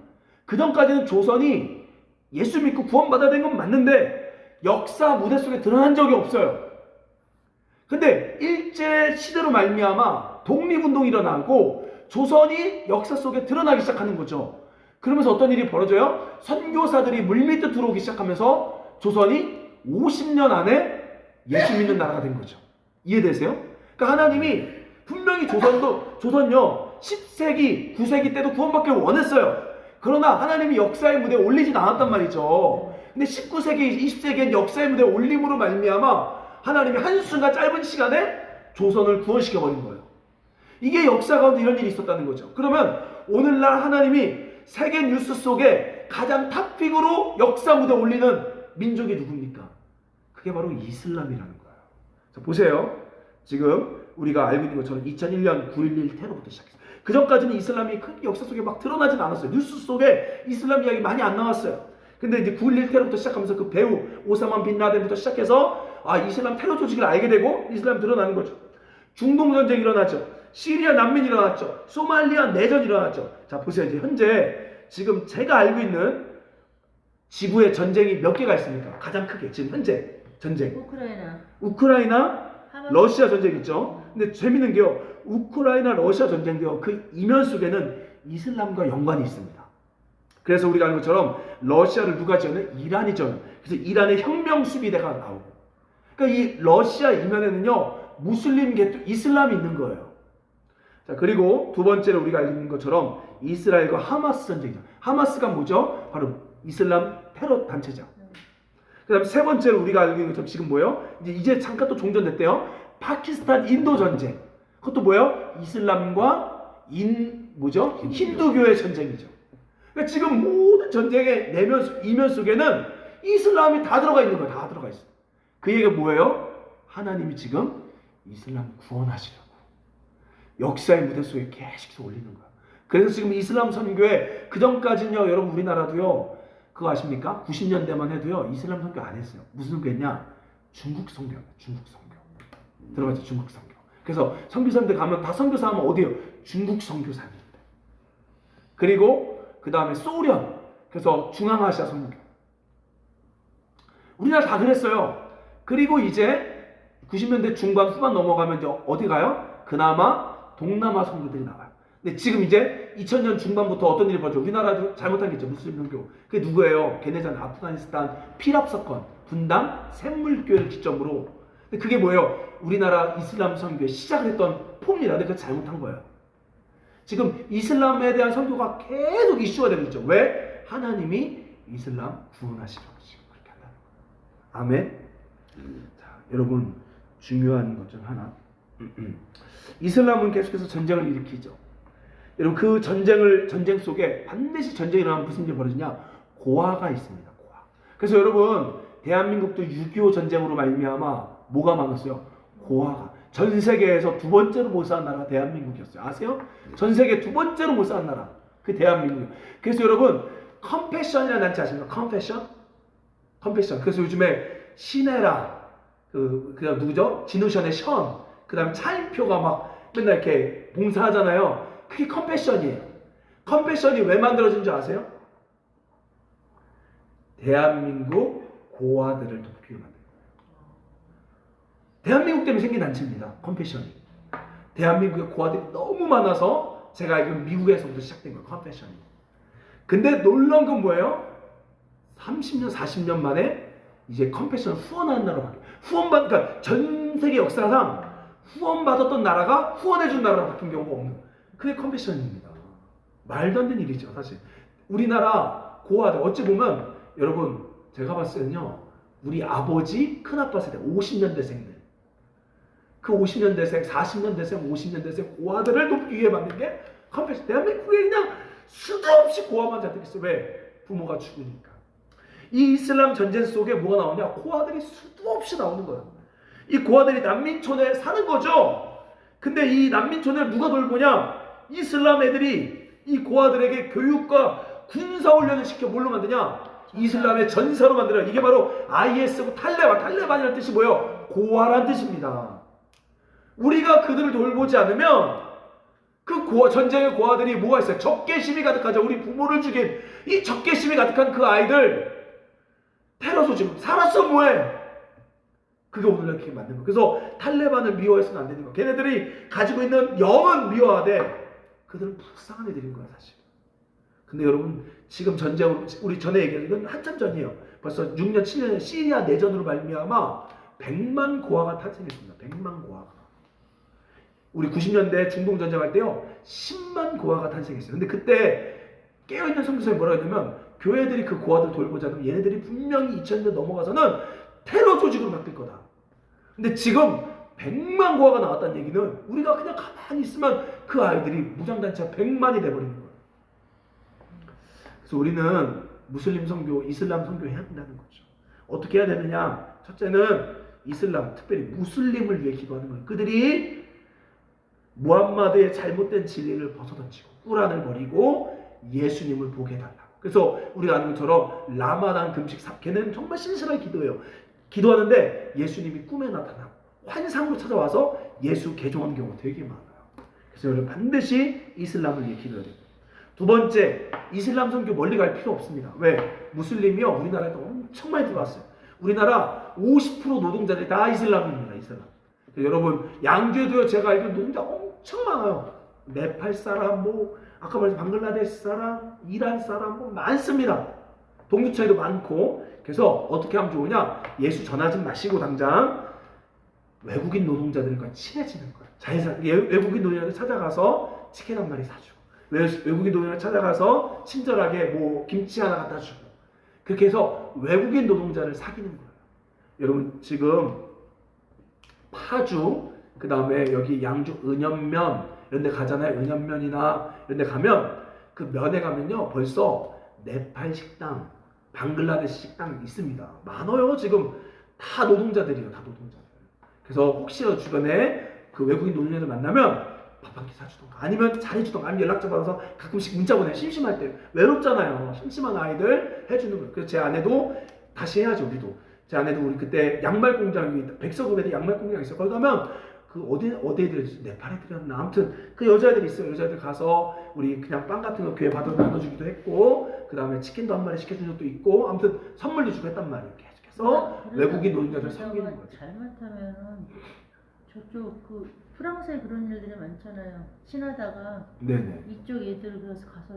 그전까지는 조선이 예수 믿고 구원받아야 되는 건 맞는데 역사 무대 속에 드러난 적이 없어요. 근데 일제 시대로 말미암아 독립운동이 일어나고 조선이 역사 속에 드러나기 시작하는 거죠. 그러면서 어떤 일이 벌어져요? 선교사들이 물밑에 들어오기 시작하면서 조선이 50년 안에 예수 믿는 나라가 된 거죠. 이해되세요? 그러니까 하나님이 분명히 조선요 10세기, 9세기 때도 구원받기를 원했어요. 그러나 하나님이 역사의 무대에 올리진 않았단 말이죠. 근데 19세기, 20세기엔 역사의 무대에 올림으로 말미암아 하나님이 한순간 짧은 시간에 조선을 구원시켜버린 거예요. 이게 역사 가운데 이런 일이 있었다는 거죠. 그러면 오늘날 하나님이 세계 뉴스 속에 가장 탑픽으로 역사 무대에 올리는 민족이 누굽니까? 그게 바로 이슬람이라는 거예요. 자, 보세요. 지금 우리가 알고 있는 것처럼 2001년 9.11 테러부터 시작했어요. 그 전까지는 이슬람이 크게 역사 속에 막 드러나진 않았어요. 뉴스 속에 이슬람 이야기 많이 안 나왔어요. 근데 이제 9.11 테러부터 시작하면서 그 배우 오사마 빈 라덴부터 시작해서 이슬람 테러 조직을 알게 되고 이슬람 드러나는 거죠. 중동 전쟁이 일어났죠. 시리아 난민이 일어났죠. 소말리아 내전이 일어났죠. 자, 보세요. 이제 현재 지금 제가 알고 있는 지구의 전쟁이 몇 개가 있습니까? 가장 크게 지금 현재 전쟁. 우크라이나, 러시아 전쟁 있죠. 근데 재밌는 게요, 우크라이나 러시아 전쟁도요, 그 이면 속에는 이슬람과 연관이 있습니다. 그래서 우리가 아는 것처럼 러시아를 누가 지었냐? 이란이 지었냐. 그래서 이란의 혁명 수비대가 나오고, 그러니까 이 러시아 이면에는요 무슬림 계통 이슬람이 있는 거예요. 자, 그리고 두 번째로 우리가 알고 있는 것처럼 이스라엘과 하마스 전쟁이죠. 하마스가 뭐죠? 바로 이슬람 테러 단체죠. 그 다음 세 번째로 우리가 알고 있는 것처럼 지금 뭐예요? 이제 잠깐 또 종전됐대요. 파키스탄 인도 전쟁. 그것도 뭐예요? 이슬람과 힌두교의 전쟁이죠. 그러니까 지금 모든 전쟁의 이면 속에는 이슬람이 다 들어가 있는 거예요. 다 들어가 있어요. 그 얘기가 뭐예요? 하나님이 지금 이슬람 구원하시려고 역사의 무대 속에 계속 올리는 거예요. 그래서 지금 이슬람 선교에 그전까지는요, 여러분 우리나라도요, 그거 아십니까? 90년대만 해도요 이슬람 선교 안 했어요. 무슨 선교했냐? 중국 선교예요. 중국 선교. 들어봤죠? 중국 선교. 그래서 선교사님들 가면 다 선교사 하면 어디예요? 중국 선교사님들. 그리고 그 다음에 소련. 그래서 중앙아시아 선교. 우리나라 다 그랬어요. 그리고 이제 90년대 중반 후반 넘어가면 이제 어디 가요? 그나마 동남아 선교들이 나와요. 근데 지금 이제 2000년 중반부터 어떤 일이 벌어져? 우리나라도 잘못한 게 있죠. 무슬림 선교. 그게 누구예요? 걔네잖아요. 아프가니스탄 피랍 사건, 분당 샘물교회를 기점으로. 근데 그게 뭐예요? 우리나라 이슬람 선교에 시작을 했던 폼이라. 근데 그거 잘못한 거예요. 지금 이슬람에 대한 선교가 계속 이슈가 되고 있죠. 왜? 하나님이 이슬람 구원하시려고 지금 그렇게 한다는 거예요. 아멘. 자, 여러분 중요한 것 중 하나. 이슬람은 계속해서 전쟁을 일으키죠. 여러분 그 전쟁 속에 반드시 전쟁이 일어나면 무슨 일이 벌어지냐? 고아가 있습니다. 고아. 그래서 여러분 대한민국도 6.25 전쟁으로 말미암아 뭐가 많았어요? 고아가. 전 세계에서 두 번째로 못 사는 나라가 대한민국이었어요. 아세요? 전 세계 두 번째로 못 사는 나라 그 대한민국이에요. 그래서 여러분 컴패션이라는 단체 아십니까? 컴패션. 그래서 요즘에 시네라 그다음 누구죠? 진우션의 션, 그다음 차인표가 막 맨날 이렇게 봉사하잖아요. 그게 컴패션이에요. 컴패션이 왜 만들어진 줄 아세요? 대한민국 고아들을 돕기 위해 만든 거예요. 대한민국 때문에 생긴 단체입니다. 컴패션이. 대한민국의 고아들이 너무 많아서 제가 알기로는 미국에서부터 시작된 거예요. 컴패션이. 근데 놀라운 건 뭐예요? 30년, 40년 만에 이제 컴패션 후원하는 나라로 바뀌어요. 그러니까 전 세계 역사상 후원받았던 나라가 후원해준 나라로 바뀐 경우가 없는 거예요. 그게 컴패션입니다. 말도 안 되는 일이죠, 사실. 우리나라 고아들, 어찌 보면, 여러분, 제가 봤을 때는요, 우리 아버지, 큰아빠 세대, 50년대생들. 그 50년대생, 40년대생, 50년대생 고아들을 돕기 위해 만든 게 컴패션. 대한민국에 그냥 수도 없이 고아만 자들이 있어요. 왜? 부모가 죽으니까. 이 이슬람 전쟁 속에 뭐가 나오냐? 고아들이 수도 없이 나오는 거예요. 이 고아들이 난민촌에 사는 거죠. 근데 이 난민촌을 누가 돌보냐? 이슬람 애들이 이 고아들에게 교육과 군사훈련을 시켜 뭘로 만드냐? 이슬람의 전사로 만들어요. 이게 바로 IS고 탈레반이라는 뜻이 뭐예요? 고아란 뜻입니다. 우리가 그들을 돌보지 않으면 그 전쟁의 고아들이 뭐가 있어요? 적개심이 가득하죠. 우리 부모를 죽인 이 적개심이 가득한 그 아이들 테러 조직 살았어 뭐해? 그게 오늘날 이렇게 만든 거예요. 그래서 탈레반을 미워해서는 안 되는 거예요. 걔네들이 가지고 있는 영은 미워하되 그들은 불쌍한 애들인 거야 사실. 근데 여러분 지금 전쟁으로 우리 전에 얘기한 이건 한참 전이에요. 벌써 6년 7년 시리아 내전으로 말미암아 100만 고아가 탄생했습니다. 100만 고아가. 우리 90년대 중동 전쟁할 때요 10만 고아가 탄생했어요. 근데 그때 깨어있는 선교사님이 뭐라고 했냐면 교회들이 그 고아들 돌보자면 얘네들이 분명히 2000년 넘어가서는 테러 조직으로 바뀔 거다. 근데 지금 100만 고아가 나왔다는 얘기는 우리가 그냥 가만히 있으면 그 아이들이 무장단체가 100만이 돼버리는 거예요. 그래서 우리는 무슬림 선교, 이슬람 선교 해야 된다는 거죠. 어떻게 해야 되느냐? 첫째는 이슬람, 특별히 무슬림을 위해 기도하는 거예요. 그들이 무함마드의 잘못된 진리를 벗어던지고 꾸란을 버리고 예수님을 보게 해달라고. 그래서 우리가 아는 것처럼 라마단 금식 걔는 정말 신실하게 기도해요. 기도하는데 예수님이 꿈에 나타나고 환상으로 찾아와서 예수 개종하는 경우가 되게 많아요. 그래서 여러분 반드시 이슬람을 위해 기도해야 됩니다. 두 번째, 이슬람 선교 멀리 갈 필요 없습니다. 왜? 무슬림이요 우리나라에도 엄청 많이 들어왔어요. 우리나라 50% 노동자들이 다 이슬람입니다. 이슬람. 여러분 양주에도요 제가 알기로 노동자 엄청 많아요. 네팔 사람, 뭐 아까 말했던 방글라데시 사람, 이란 사람 뭐 많습니다. 동족 차이도 많고. 그래서 어떻게 하면 좋으냐? 예수 전하지 마시고 당장 외국인 노동자들과 친해지는 거예요. 자연스럽게 외국인 노동자들 찾아가서 치킨 한 마리 사주고, 외국인 노동자들 찾아가서 친절하게 뭐 김치 하나 갖다 주고, 그렇게 해서 외국인 노동자를 사귀는 거예요. 여러분 지금 파주, 그 다음에 여기 양주 은연면 이런 데 가잖아요. 은연면이나 이런 데 가면 그 면에 가면요 벌써 네팔 식당, 방글라데시 식당 있습니다. 많아요. 지금 다 노동자들이에요. 다 노동자들. 그래서 혹시라도 주변에 그 외국인 노동자들 만나면 밥 한 끼 사주던가 아니면 잘해주던가 아니면 연락처 받아서 가끔씩 문자 보내. 심심할 때 외롭잖아요. 심심한 아이들 해주는 거예요. 그래서 제 아내도 다시 해야죠. 우리도. 제 아내도 우리 그때 양말 공장이 백석읍에 양말 공장이 있어요. 거기 가면 그 어디 애들 네팔 애들이었나 아무튼 그 여자애들이 있어요. 여자애들 가서 우리 그냥 빵 같은 거 교회 받아 나눠주기도 했고, 그 다음에 치킨도 한 마리 시켜준 적도 있고, 아무튼 선물도 주고 했단 말이에요. 계속해서 외국인 노동자들 섬기는 거죠. 잘못하면은 저쪽 그 프랑스에 그런 일들이 많잖아요. 친하다가 네네. 이쪽 애들 그래서 가서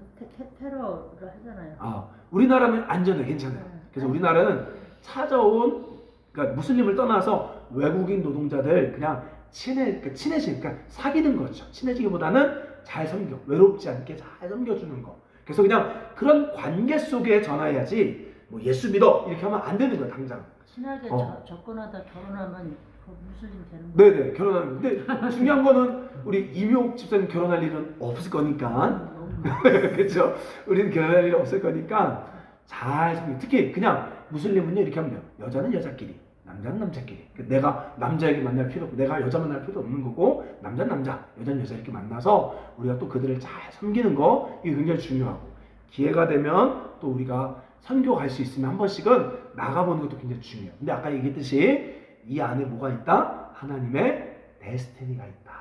테러를 하잖아요. 아, 우리나라는 안전해, 괜찮아요. 그래서 우리나라는 찾아온, 그러니까 무슬림을 떠나서 외국인 노동자들 그냥 친해지니까 사귀는 거죠. 친해지기보다는 잘 섬겨, 외롭지 않게 잘 섬겨주는 거. 그래서 그냥 그런 관계 속에 전화해야지 뭐 예수 믿어 이렇게 하면 안 되는 거야 당장. 친하게 접근하다 결혼하면 무슬림 되는 거. 네네, 결혼하는 거. 근데 중요한 거는 우리 임효옥 집사님 결혼할 일은 없을 거니까. 그렇죠? 우리는 결혼할 일이 없을 거니까 잘 섬기. 특히 그냥 무슬림은요 이렇게 하면 돼요. 여자는 여자끼리, 남자는 남자끼리. 내가 남자에게 만날 필요 없고 내가 여자 만날 필요도 없는 거고 남자는 남자, 여자는 여자 이렇게 만나서 우리가 또 그들을 잘 섬기는 거 이게 굉장히 중요하고 기회가 되면 또 우리가 선교 갈 수 있으면 한 번씩은 나가보는 것도 굉장히 중요해요. 근데 아까 얘기했듯이 이 안에 뭐가 있다? 하나님의 데스티니가 있다.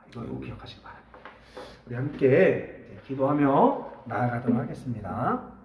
이거 기억하시기 바랍니다. 우리 함께 이제 기도하며 나아가도록 하겠습니다.